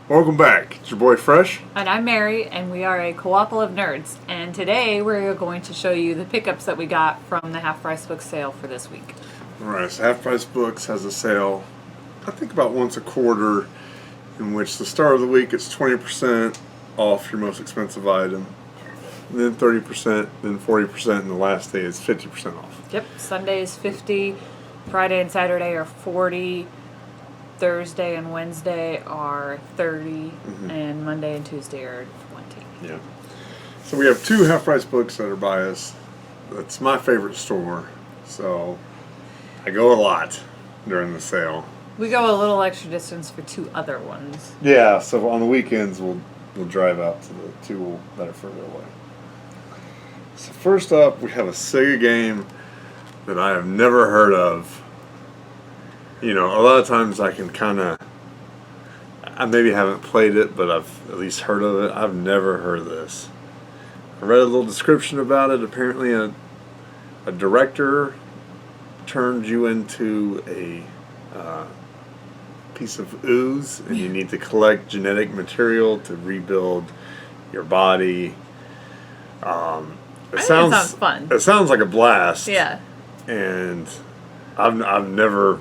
Welcome back. It's your boy Fresh. And I'm Mary, and we are a Co-ople of nerds. And today we're going to show you the pickups that we got from the Half Price Book sale for this week. Alright, so Half Price Books has a sale, I think about once a quarter, in which the start of the week it's 20% off your most expensive item, and then 30%, then 40%, and the last day is 50% off. Yep, Sunday is 50, Friday and Saturday are 40, Thursday and Wednesday are 30, and Monday and Tuesday are 20. Yeah. So we have two Half Price Books that are by us. That's my favorite store, so I go a lot during the sale. We go a little extra distance for two other ones. Yeah, so on the weekends we'll drive out to the two that are further away. So first up, we have a Sega game that I have never heard of. You know, a lot of times I maybe haven't played it, but I've at least heard of it. I've never heard of this. I read a little description about it. Apparently a director turned you into a piece of ooze, and you need to collect genetic material to rebuild your body. It sounds fun. It sounds like a blast. Yeah. And I've never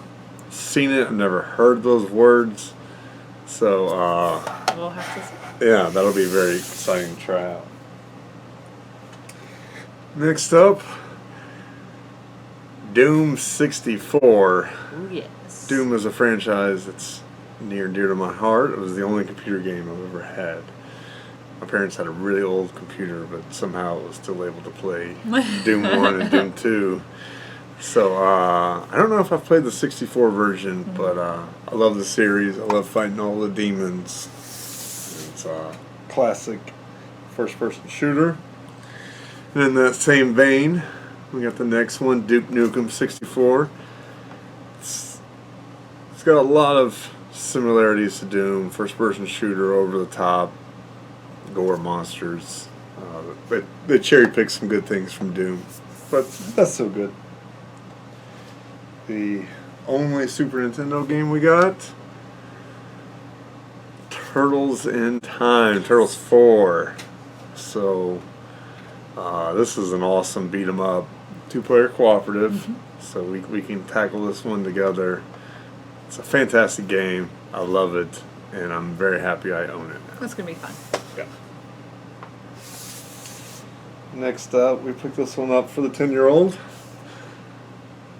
seen it. I've never heard those words. So We'll have to see. yeah, that'll be very exciting to try out. Next up, Doom 64. Ooh, yes. Doom is a franchise that's near and dear to my heart. It was the only computer game I've ever had. My parents had a really old computer, but somehow it was still able to play Doom 1 and Doom 2. So, I don't know if I've played the 64 version, but I love the series. I love fighting all the demons. It's a classic first-person shooter. And in that same vein, we got the next one, Duke Nukem 64. It's got a lot of similarities to Doom. First-person shooter, over the top, gore monsters. They cherry-pick some good things from Doom, but that's so good. The only Super Nintendo game we got, Turtles in Time, Turtles 4. So this is an awesome beat 'em up, two-player cooperative. So we can tackle this one together. It's a fantastic game. I love it, and I'm very happy I own it now. That's going to be fun. Yeah. Next up, we picked this one up for the 10-year-old.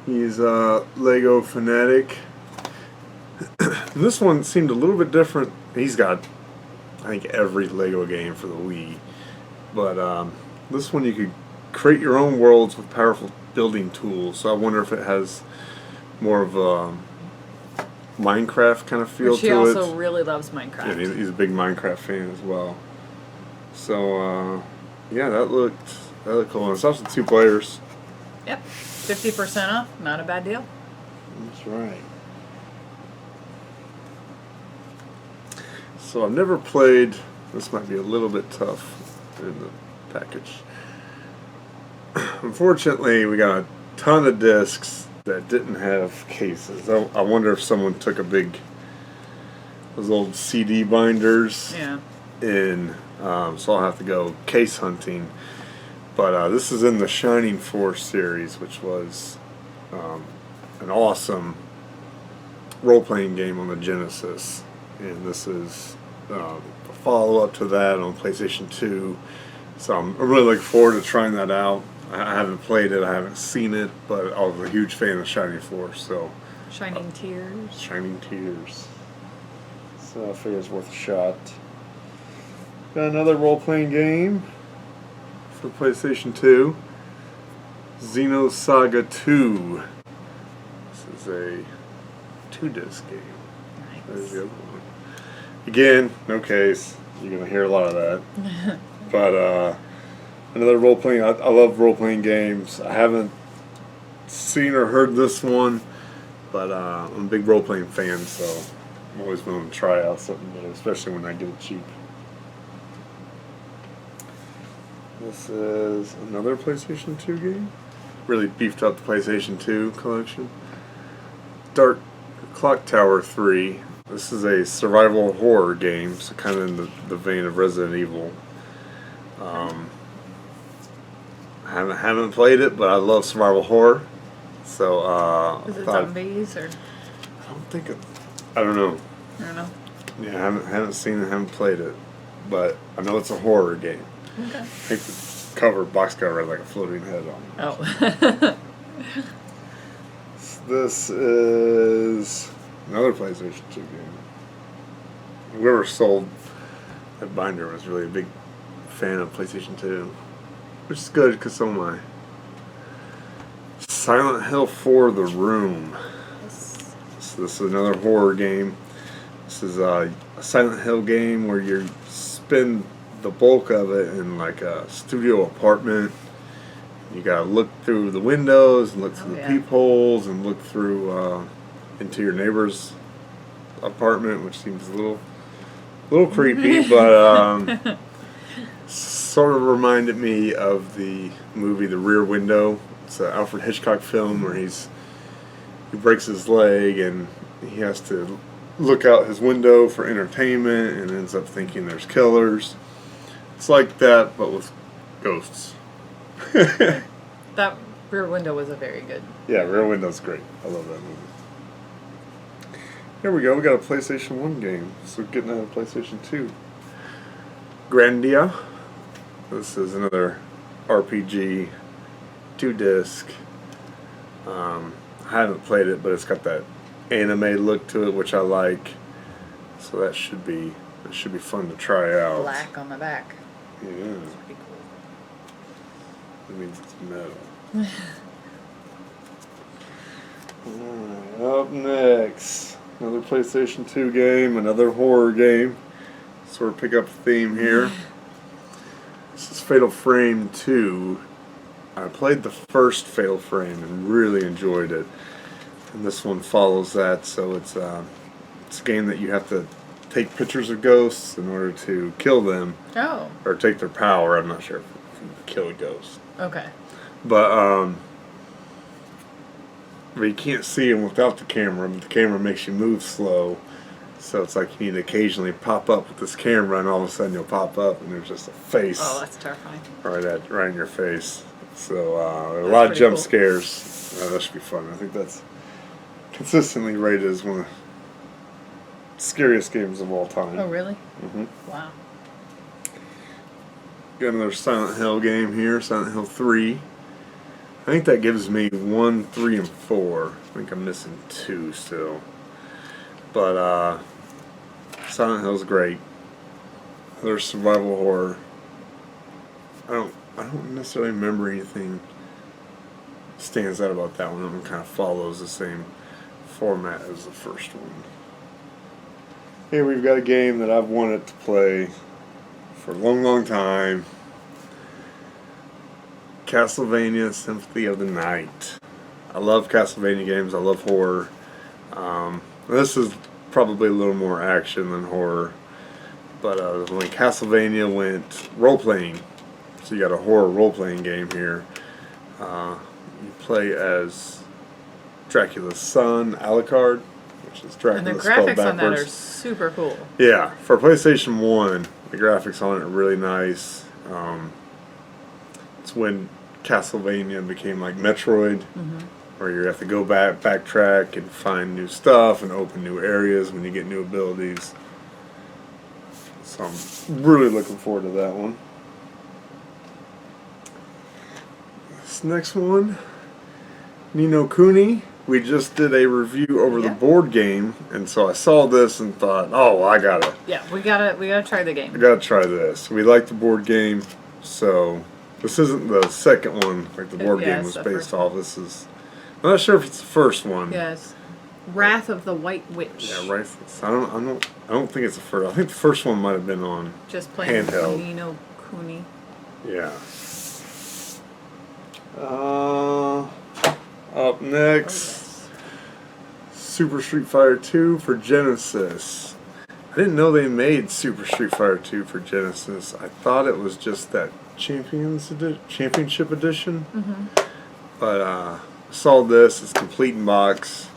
He's a Lego fanatic. This one seemed a little bit different. He's got, I think, every Lego game for the Wii. But this one you could create your own worlds with powerful building tools. So I wonder if it has more of a Minecraft kind of feel to it. She also really loves Minecraft. Yeah, he's a big Minecraft fan as well. So yeah, that looked cool. And it's also 2 players. Yep. 50% off. Not a bad deal. That's right. So I've never played. This might be a little bit tough in the package. Unfortunately, we got a ton of discs that didn't have cases. I wonder if someone took those old CD binders. Yeah. So I'll have to go case hunting. But this is in the Shining Force series, which was an awesome role-playing game on the Genesis. And this is a follow-up to that on PlayStation 2. So I'm really looking forward to trying that out. I haven't played it, I haven't seen it, but I was a huge fan of Shining Force. So Shining Tears. Shining Tears. So I figure it's worth a shot. Got another role-playing game for PlayStation 2, Xenosaga 2. This is a 2-disc game. Nice. There's the other one. Again, no case. You're going to hear a lot of that. But another role-playing, I love role-playing games. I haven't seen or heard this one, but I'm a big role-playing fan, so I'm always willing to try out something new, especially when I get it cheap. This is another PlayStation 2 game. Really beefed up the PlayStation 2 collection. Dark Clock Tower 3. This is a survival horror game, so kind of in the vein of Resident Evil. Haven't played it, but I love survival horror. So Is it zombies or? I don't think it. I don't know. I don't know. Yeah, I haven't seen it, haven't played it, but I know it's a horror game. Okay. I think the box cover had like a floating head on it. Oh. This is another PlayStation 2 game. Whoever sold that binder was really a big fan of PlayStation 2, which is good because so am I. Silent Hill 4: The Room. So this is another horror game. This is a Silent Hill game where you spend the bulk of it in like a studio apartment. You gotta look through the windows and look through the peepholes and look through into your neighbor's apartment, which seems a little creepy, but sort of reminded me of the movie The Rear Window. It's an Alfred Hitchcock film where he breaks his leg and he has to look out his window for entertainment and ends up thinking there's killers. It's like that, but with ghosts. That Rear Window was a very good. Yeah, Rear Window's great. I love that movie. Here we go. We got a PlayStation 1 game. So getting out of PlayStation 2. Grandia. This is another RPG, 2-disc. I haven't played it, but it's got that anime look to it, which I like. So that should be fun to try out. Black on the back. Yeah. That's pretty cool. That means it's metal. Alright, up next. Another PlayStation 2 game, another horror game. Sort of pick up the theme here. This is Fatal Frame 2. I played the first Fatal Frame and really enjoyed it. And this one follows that, so it's a game that you have to take pictures of ghosts in order to kill them. Oh. Or take their power. I'm not sure if you can kill a ghost. Okay. But you can't see them without the camera, but the camera makes you move slow. So it's like you need to occasionally pop up with this camera, and all of a sudden you'll pop up, and there's just a face. Oh, that's terrifying. Right in your face. So a lot of jump scares. That should be fun. I think that's consistently rated as one of the scariest games of all time. Oh, really? Mm-hmm. Wow. Got another Silent Hill game here, Silent Hill 3. I think that gives me 1, 3, and 4. I think I'm missing 2 still. But Silent Hill's great. Another survival horror. I don't necessarily remember anything stands out about that one. That one kind of follows the same format as the first one. Here we've got a game that I've wanted to play for a long time. Castlevania Symphony of the Night. I love Castlevania games. I love horror. This is probably a little more action than horror. But when Castlevania went role-playing, so you got a horror role-playing game here. You play as Dracula's son, Alucard, which is Dracula. And the graphics on that are super cool. Yeah, for PlayStation 1, the graphics on it are really nice. It's when Castlevania became like Metroid, where you have to go backtrack and find new stuff and open new areas when you get new abilities. So I'm really looking forward to that one. This next one, Ninokuni. We just did a review over the board game, and so I saw this and thought, oh, well, I gotta. Yeah, we gotta try the game. I gotta try this. We like the board game, so this isn't the second one like the board game was based off. This is. I'm not sure if it's the first one. Yes. Wrath of the White Witch. Yeah, right. I don't think it's the first. I think the first one might have been on just playing handheld. Ninokuni. Yeah. Up next, Super Street Fighter 2 for Genesis. I didn't know they made Super Street Fighter 2 for Genesis. I thought it was just that Championship Edition. But saw this. It's complete in box.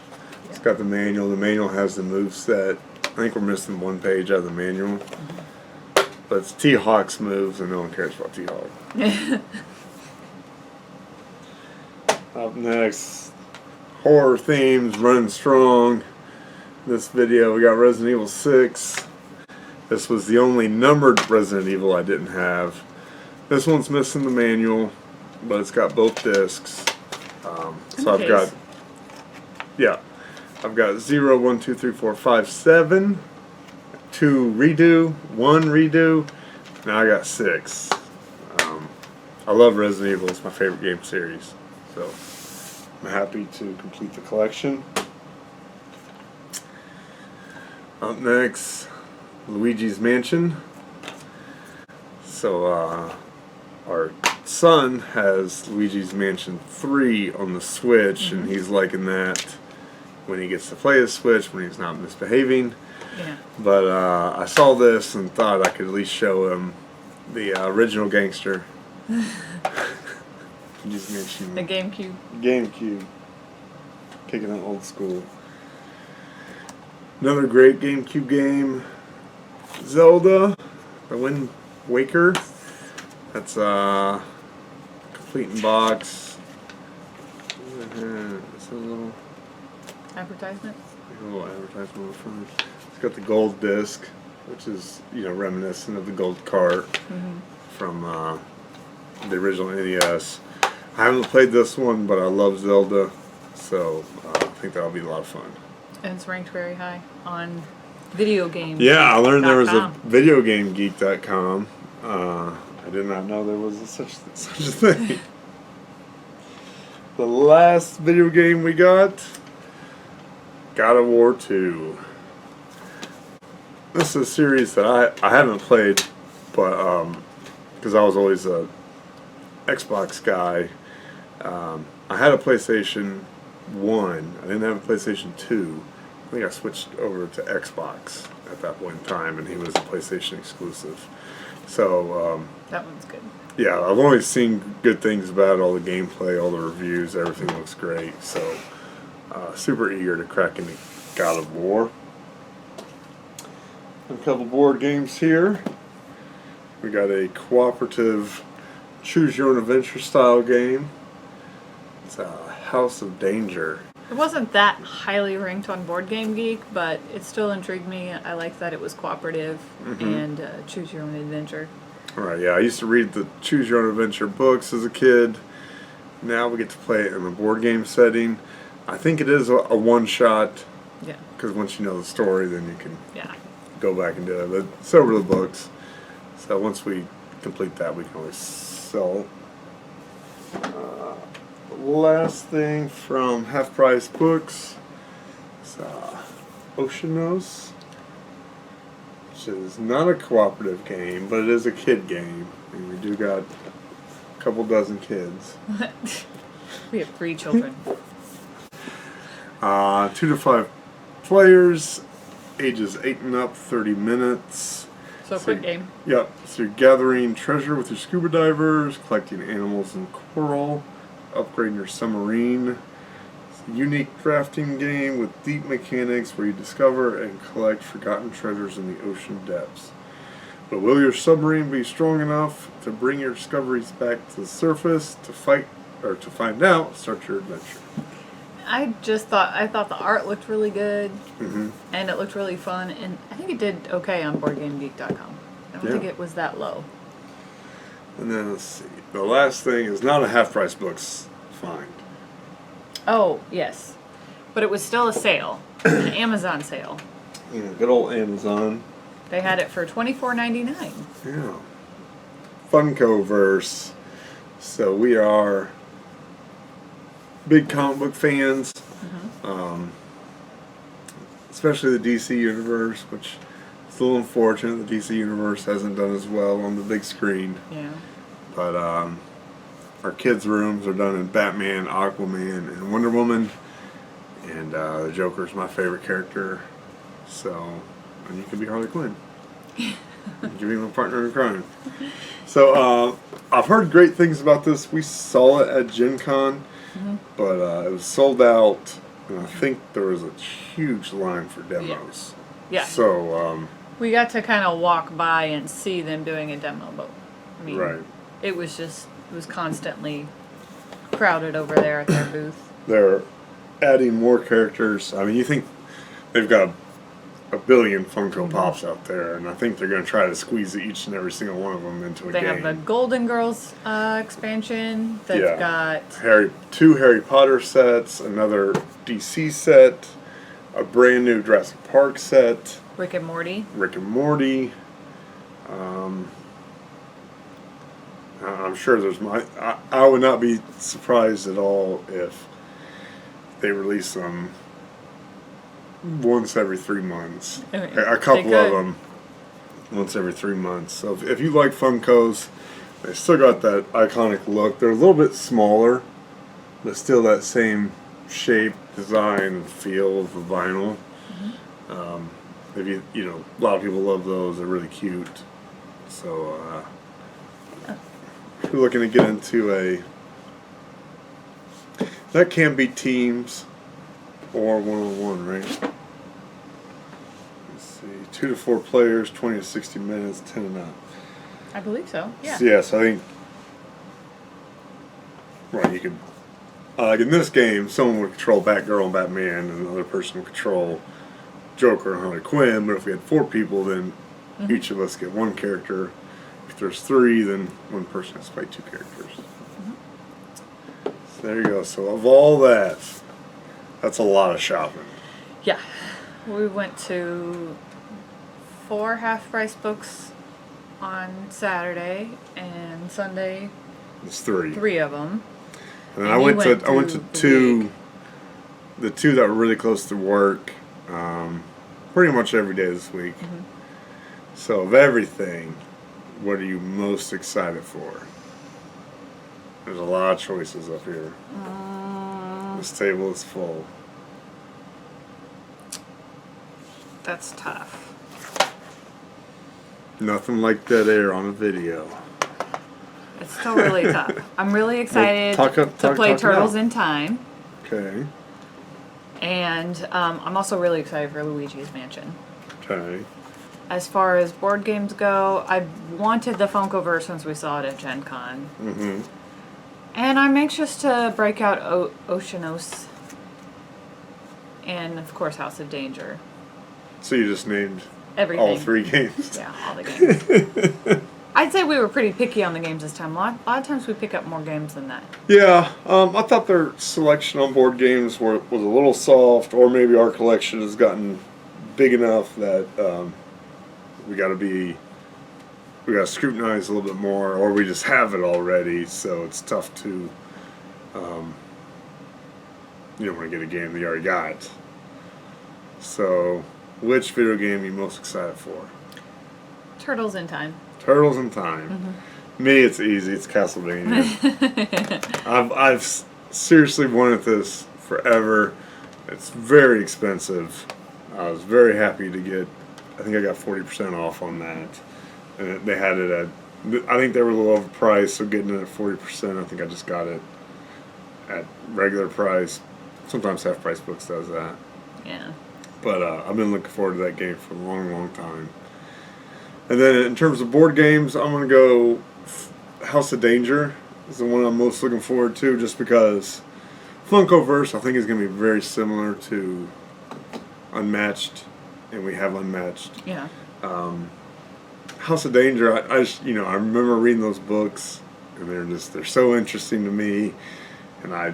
It's got the manual. The manual has the moveset. think we're missing one page out of the manual. But it's T-Hawk's moves, and no one cares about T-Hawk. Up next, horror themes running strong. This video, we got Resident Evil 6. This was the only numbered Resident Evil I didn't have. This one's missing the manual, but it's got both discs. So I've got, I've got 0, 1, 2, 3, 4, 5, 7, 2 redo, 1 redo. Now I got 6. I love Resident Evil. It's my favorite game series. So I'm happy to complete the collection. Up next, Luigi's Mansion. So our son has Luigi's Mansion 3 on the Switch, and he's liking that when he gets to play the Switch, when he's not misbehaving. Yeah. But I saw this and thought I could at least show him the original gangster. Luigi's Mansion. The GameCube. GameCube. Kicking it old school. Another great GameCube game, Zelda I Win Waker. That's complete in box. It's a little Advertisement? a little advertisement on the front. It's got the gold disc, which is, you know, reminiscent of the gold cart from the original NES. I haven't played this one, but I love Zelda, so I think that'll be a lot of fun. And it's ranked very high on video games. Yeah, I learned there was a videogamegeek.com. I did not know there was such a thing. The last video game we got, God of War 2. This is a series that I haven't played, but because I was always a Xbox guy. I had a PlayStation 1. I didn't have a PlayStation 2. I think I switched over to Xbox at that point in time, and he was a PlayStation exclusive. So that one's good. yeah, I've always seen good things about it, all the gameplay, all the reviews, everything looks great. So super eager to crack into God of War. A couple board games here. We got a cooperative choose your own adventure style game. It's House of Danger. It wasn't that highly ranked on Board Game Geek, but it still intrigued me. I liked that it was cooperative and choose your own adventure. Alright, yeah, I used to read the choose your own adventure books as a kid. Now we get to play it in a board game setting. I think it is a one-shot. Yeah. Because once you know the story, then you can go back and do it. But so were the books. So once we complete that, we can always sell. Last thing from Half Price Books is Oceanos, which is not a cooperative game, but it is a kid game. And we do got a couple dozen kids. We have 3 children. 2 to 5 players, ages 8 and up, 30 minutes. So quick game. Yep. So you're gathering treasure with your scuba divers, collecting animals and coral, upgrading your submarine. It's a unique drafting game with deep mechanics where you discover and collect forgotten treasures in the ocean depths. But will your submarine be strong enough to bring your discoveries back to the surface to find out? Start your adventure. I thought the art looked really good, and it looked really fun, and I think it did okay on BoardGameGeek.com. I don't think it was that low. And then let's see. The last thing is not a Half Price Books find. Oh, yes. But it was still a sale, an Amazon sale. Yeah, good old Amazon. They had it for $24.99. Yeah. Funkoverse. So we are big comic book fans, especially the DC Universe, which is a little unfortunate. The DC Universe hasn't done as well on the big screen. Yeah. But our kids' rooms are done in Batman, Aquaman, and Wonder Woman. And the Joker's my favorite character. So, and you can be Harley Quinn. You can be my partner in crime. So, I've heard great things about this. We saw it at Gen Con, but it was sold out. And I think there was a huge line for demos. Yeah. So, we got to kind of walk by and see them doing a demo, but I mean, right. it was constantly crowded over there at their booth. They're adding more characters. I mean, you think they've got a billion Funko Pops out there, and I think they're going to try to squeeze each and every single one of them into a game. They have the Golden Girls expansion. They've got two Harry Potter sets, another DC set, a brand new Jurassic Park set, Rick and Morty. I'm sure there's I would not be surprised at all if they release them once every 3 months. A couple of them once every 3 months. So if you like Funkos, they still got that iconic look. They're a little bit smaller, but still that same shape, design, and feel of the vinyl. If you know, a lot of people love those. They're really cute. So if you're looking to get into that can be teams or one-on-one, right? Let's see, 2 to 4 players, 20 to 60 minutes, 10 and up. I believe so. Yeah. So, yes, I think. Right, you could. Like in this game, someone would control Batgirl and Batman, and another person would control Joker and Harley Quinn. But if we had 4 people, then each of us get one character. If there's 3, then one person has to play 2 characters. So there you go. So of all that, that's a lot of shopping. Yeah. We went to 4 half-price books on Saturday, and Sunday It's 3. 3 of them. And then I went to 2. The 2 that were really close to work, pretty much every day this week. So of everything, what are you most excited for? There's a lot of choices up here. This table is full. That's tough. Nothing like dead air on a video. It's still really tough. I'm really excited to play Turtles in Time. Okay. And I'm also really excited for Luigi's Mansion. Okay. As far as board games go, I wanted the Funkoverse since we saw it at Gen Con. And I'm anxious to break out Oceanos. And, of course, House of Danger. So you just named everything. All 3 games? Yeah, all the games. I'd say we were pretty picky on the games this time. A lot of times we pick up more games than that. Yeah, I thought their selection on board games was a little soft, or maybe our collection has gotten big enough that we got to scrutinize a little bit more, or we just have it already, so it's tough to, you don't want to get a game that you already got. So, which video game are you most excited for? Turtles in Time. Turtles in Time. Me, it's easy. It's Castlevania. I've seriously wanted this forever. It's very expensive. I was very happy to get. I think I got 40% off on that, and they had it at. I think they were a little overpriced, so getting it at 40%. I think I just got it at regular price. Sometimes Half Price Books does that. Yeah. But I've been looking forward to that game for a long, long time. And then in terms of board games, I'm going to go House of Danger is the one I'm most looking forward to, just because Funkoverse I think is going to be very similar to Unmatched, and we have Unmatched. Yeah. House of Danger, I remember reading those books, and they're so interesting to me, and I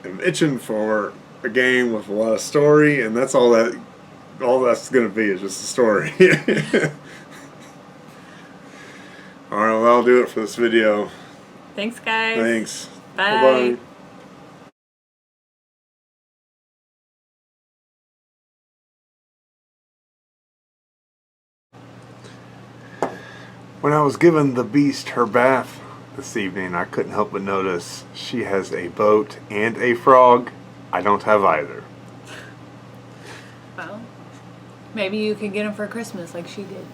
am itching for a game with a lot of story, and that's all that's going to be is just a story. Alright, well, that'll do it for this video. Thanks, guys. Thanks. Bye. Bye-bye. When I was giving the beast her bath this evening, I couldn't help but notice she has a boat and a frog. I don't have either. Well, maybe you can get them for Christmas like she did.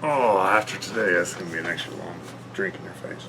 Oh, after today, that's going to be an extra long drink in your face.